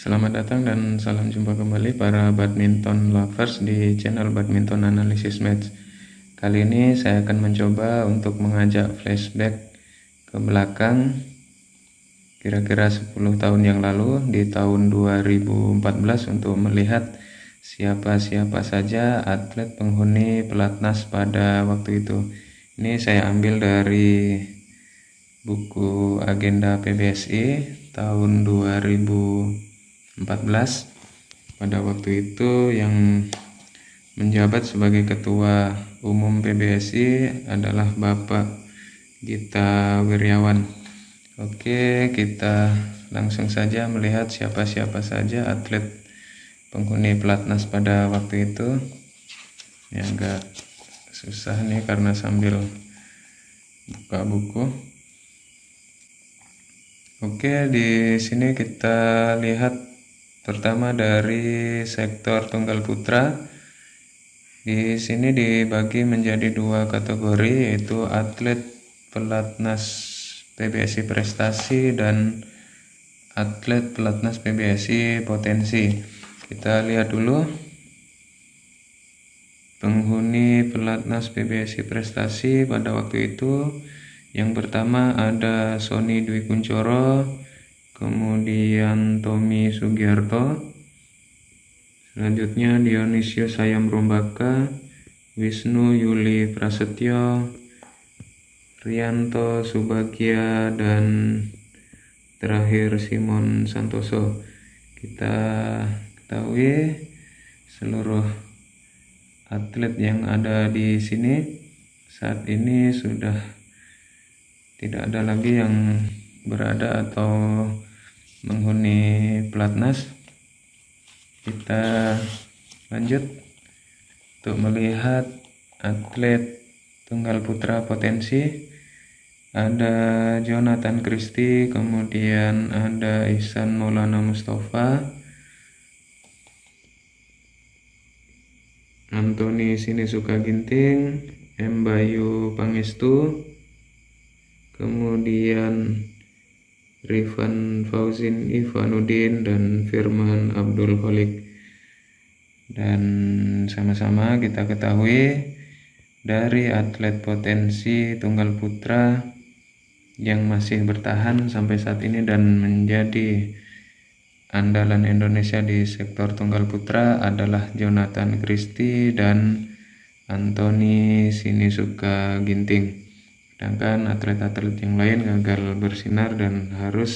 Selamat datang dan salam jumpa kembali para badminton lovers di channel Badminton Analysis Match. Kali ini saya akan mencoba untuk mengajak flashback ke belakang kira-kira 10 tahun yang lalu di tahun 2014 untuk melihat siapa-siapa saja atlet penghuni pelatnas pada waktu itu. Ini saya ambil dari buku agenda PBSI tahun 2014. Pada waktu itu yang menjabat sebagai ketua umum PBSI adalah Bapak Gita Wirjawan. Oke, kita langsung saja melihat siapa-siapa saja atlet penghuni pelatnas pada waktu itu. Ya, agak susah nih karena sambil buka buku. Oke, di sini kita lihat pertama dari sektor tunggal putra. Di sini dibagi menjadi dua kategori, yaitu atlet pelatnas PBSI prestasi dan atlet pelatnas PBSI potensi. Kita lihat dulu penghuni pelatnas PBSI prestasi pada waktu itu. Yang pertama ada Sony Dwi Kunchoro, kemudian Tommy Sugiarto, selanjutnya Dionisio Sayam Rombaka, Wisnu Yuli Prasetyo, Rianto Subagya, dan terakhir Simon Santoso. Kita ketahui seluruh atlet yang ada di sini saat ini sudah tidak ada lagi yang berada atau menghuni pelatnas. Kita lanjut untuk melihat atlet tunggal putra potensi. Ada Jonathan Christie, kemudian ada Ihsan Maulana Mustafa, Anthony Sinisuka Ginting, M. Bayu Pangestu, kemudian Rifan Fauzin Ivanuddin, dan Firman Abdul Khalik. Dan sama-sama kita ketahui dari atlet potensi tunggal putra yang masih bertahan sampai saat ini dan menjadi andalan Indonesia di sektor tunggal putra adalah Jonathan Christie dan Anthony Sinisuka Ginting. Sedangkan atlet-atlet yang lain gagal bersinar dan harus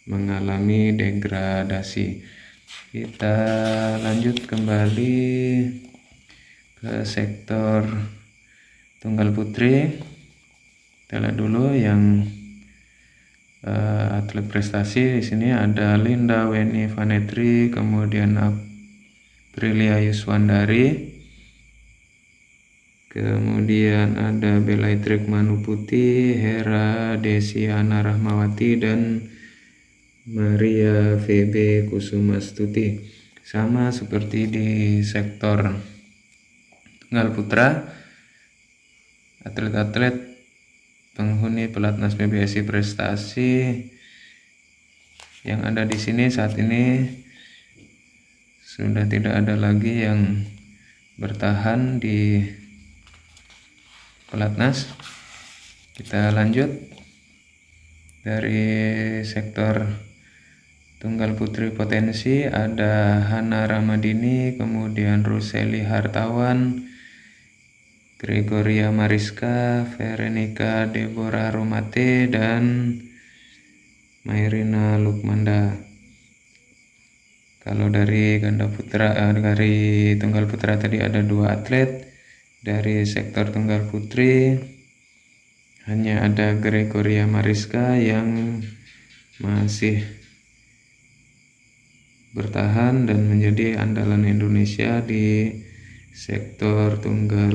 mengalami degradasi. Kita lanjut kembali ke sektor tunggal putri. Kita lihat dulu yang atlet prestasi. Di sini ada Linda Weni Vanetri, kemudian Aprilia Yuswandari, kemudian ada Belaitrik Manuputi, Hera Desiana Rahmawati, dan Maria VB Kusumastuti. Sama seperti di sektor tunggal putra, atlet-atlet penghuni pelatnas PBSI prestasi yang ada di sini saat ini sudah tidak ada lagi yang bertahan di pelatnas. Kita lanjut dari sektor tunggal putri potensi. Ada Hana Ramadini, kemudian Ruseli Hartawan, Gregoria Mariska, Veronica Deborah Romate, dan Mairina Lukmanda. Kalau dari ganda putra, dari tunggal putra tadi ada dua atlet. Dari sektor tunggal putri hanya ada Gregoria Mariska yang masih bertahan dan menjadi andalan Indonesia di sektor tunggal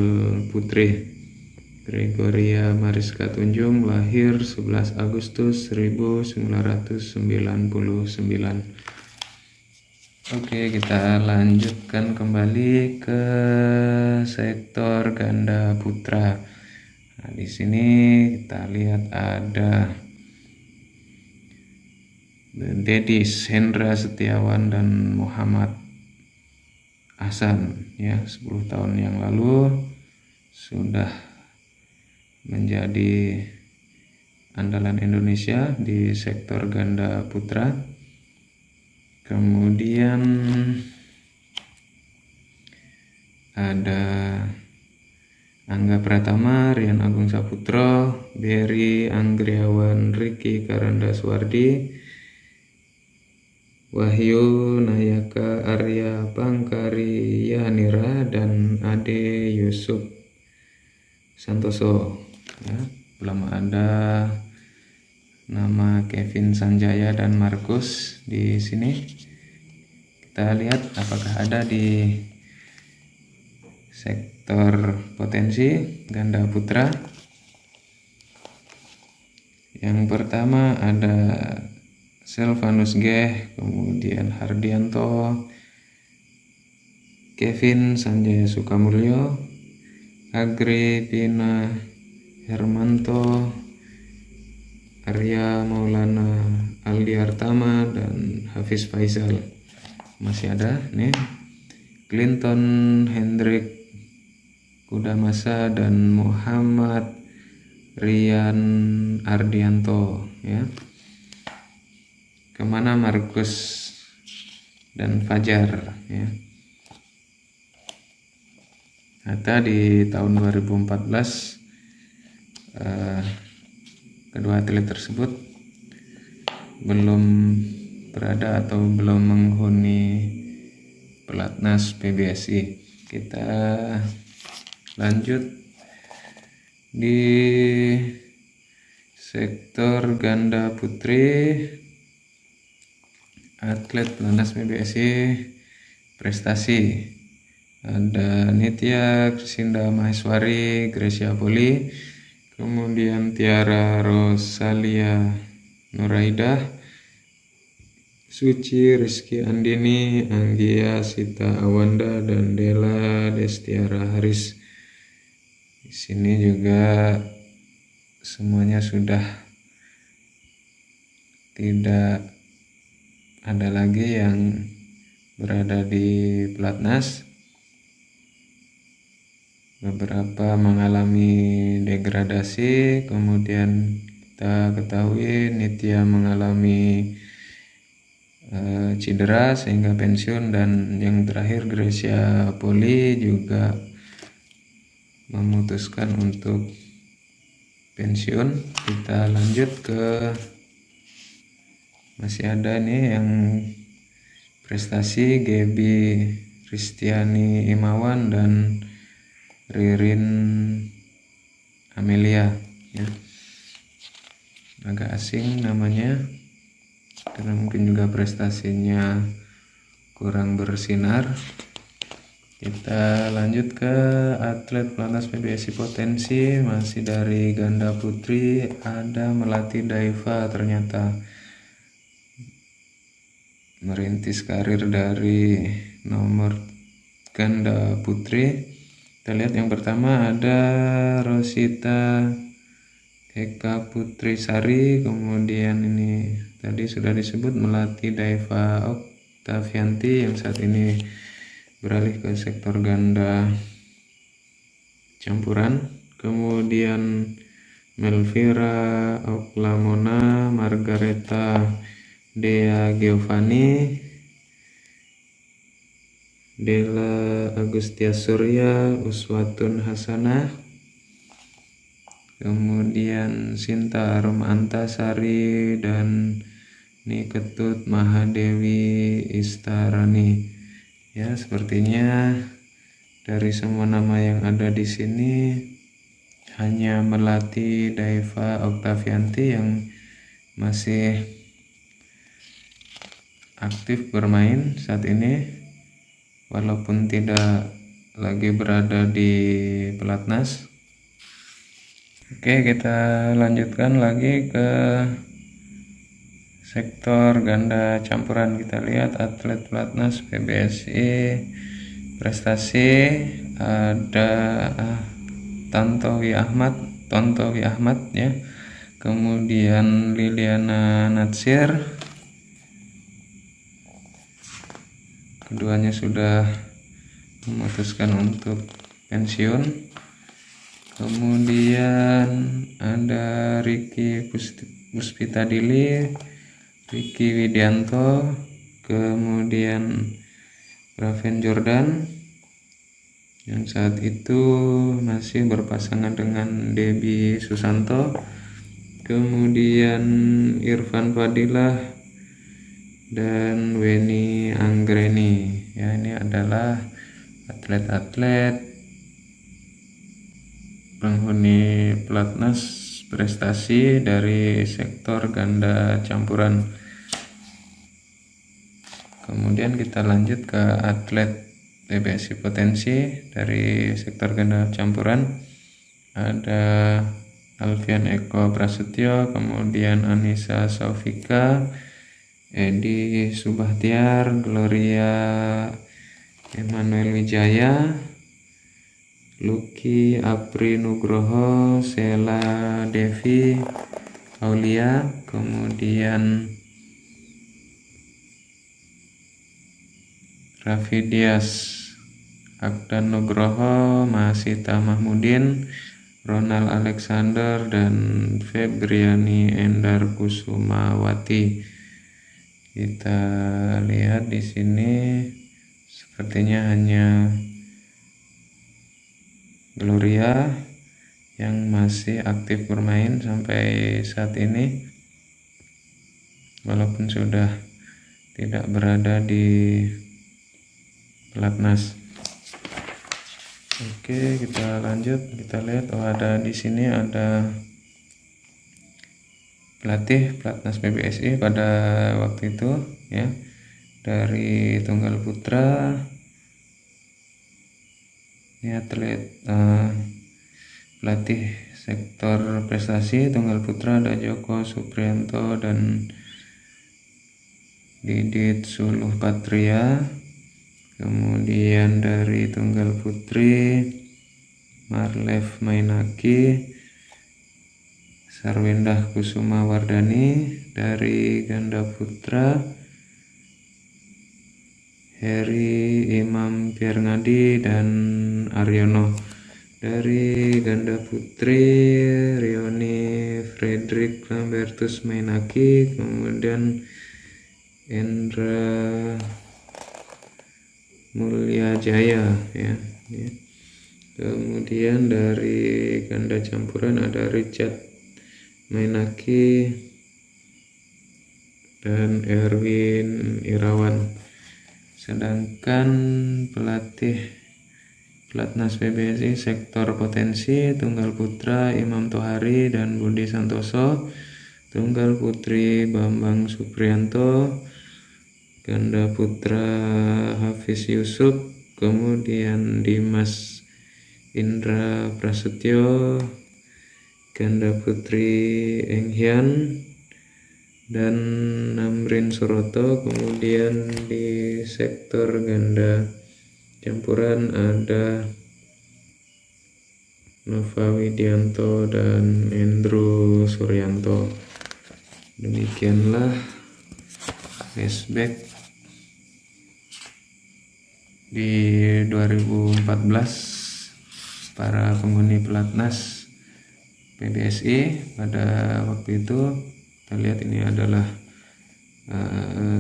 putri. Gregoria Mariska Tunjung lahir 11 Agustus 1999. Oke, kita lanjutkan kembali ke sektor ganda putra. Nah, di sini kita lihat ada Dedis, Hendra Setiawan, dan Muhammad Hasan ya. 10 tahun yang lalu sudah menjadi andalan Indonesia di sektor ganda putra. Kemudian ada Angga Pratama, Rian Agung Saputro, Berry Anggriawan, Ricky Karandaswardi, Wahyu Nayaka, Arya Pangkariyanira, dan Ade Yusuf Santoso ya. Belum ada nama Kevin Sanjaya dan Markus di sini. Kita lihat apakah ada di sektor potensi ganda putra. Yang pertama ada Selvanus Geh, kemudian Hardianto, Kevin Sanjaya Sukamulyo, Agripina Hermanto, Arya Maulana Aldiartama, dan Hafiz Faisal. Masih ada nih Clinton Hendrik Kudamasa dan Muhammad Rian Ardianto ya. Kemana Markus dan Fajar ya. Ternyata di tahun 2014 kedua atlet tersebut belum berada atau belum menghuni pelatnas PBSI. Kita lanjut di sektor ganda putri. Atlet pelatnas PBSI prestasi ada Nitya Krisinda Maheswari, Gracia Poli, kemudian Tiara Rosalia Nuraidah, Suci Rizky Andini, Anggia Sita Awanda, dan Della Destiara Haris. Di sini juga semuanya sudah tidak ada lagi yang berada di pelatnas. Beberapa mengalami degradasi, kemudian kita ketahui Nitya mengalami cedera sehingga pensiun, dan yang terakhir Gracia Poli juga memutuskan untuk pensiun. Kita lanjut ke masih ada nih yang prestasi Gaby Ristiani Imawan dan Ririn Amelia ya. Agak asing namanya karena mungkin juga prestasinya kurang bersinar. Kita lanjut ke atlet pelatnas PBSI potensi. Masih dari ganda putri ada Melati Daiva, ternyata merintis karir dari nomor ganda putri. Kita lihat yang pertama ada Rosita Eka Putri Sari, kemudian ini tadi sudah disebut Melati Daiva Oktavianti yang saat ini beralih ke sektor ganda campuran, kemudian Melvira Oklamona, Margareta Dea Giovanni, Della Agustia Surya, Uswatun Hasanah, kemudian Sinta Romantasari, dan Niketut Mahadewi Istarani. Ya, sepertinya dari semua nama yang ada di sini hanya Melati Daiva Oktavianti yang masih aktif bermain saat ini, walaupun tidak lagi berada di pelatnas. Oke, kita lanjutkan lagi ke sektor ganda campuran. Kita lihat atlet pelatnas PBSI prestasi ada Tontowi Ahmad ya, kemudian Liliana Natsir, keduanya sudah memutuskan untuk pensiun. Kemudian ada Ricky Puspitadili, Ricky Widianto, kemudian Raven Jordan yang saat itu masih berpasangan dengan Debbie Susanto, kemudian Irfan Fadilah dan Weni Anggreni. Ya, ini adalah atlet-atlet penghuni pelatnas prestasi dari sektor ganda campuran. Kemudian kita lanjut ke atlet PBSI potensi dari sektor ganda campuran. Ada Alfian Eko Prasetyo, kemudian Anissa Saufika, Edi Subahtiar, Gloria Emmanuel Wijaya, Lucky Apri Nugroho, Sela Devi Aulia, kemudian Raffi Dias, Akdan Nugroho, Masita Mahmudin, Ronald Alexander, dan Febriani Endar Kusumawati. Kita lihat di sini sepertinya hanya Gloria yang masih aktif bermain sampai saat ini, walaupun sudah tidak berada di pelatnas. Oke, kita lanjut. Kita lihat, ada di sini ada pelatih pelatnas PBSI pada waktu itu, ya, dari tunggal putra. Ini atlet pelatih sektor prestasi tunggal putra ada Joko Suprianto dan Didit Suluh Patria. Kemudian dari tunggal putri Marlev Mainaki, Sarwendah Kusuma Wardani. Dari ganda putra Heri Imam Pierngadi dan Aryono. Dari ganda putri Rioni Frederick Lambertus Mainaki, kemudian Endra Mulia Jaya, ya. Kemudian dari ganda campuran ada Richard Mainaki dan Erwin Irawan. Sedangkan pelatih pelatnas PBSI sektor potensi tunggal putra Imam Tohari dan Budi Santoso, tunggal putri Bambang Suprianto, ganda putra Hafiz Yusuf, kemudian Dimas Indra Prasetyo, ganda putri Enghian dan Namrin Suroto. Kemudian di sektor ganda campuran ada Nova Widianto dan Andrew Suryanto. Demikianlah flashback di 2014 para penghuni pelatnas PBSI pada waktu itu. Kita lihat ini adalah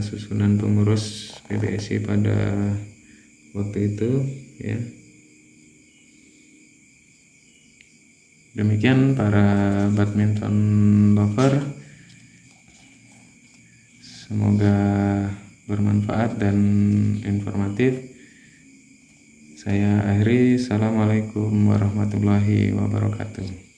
susunan pengurus PBSI pada waktu itu, ya. Demikian para badminton lover, semoga bermanfaat dan informatif. Saya akhiri. Assalamualaikum warahmatullahi wabarakatuh.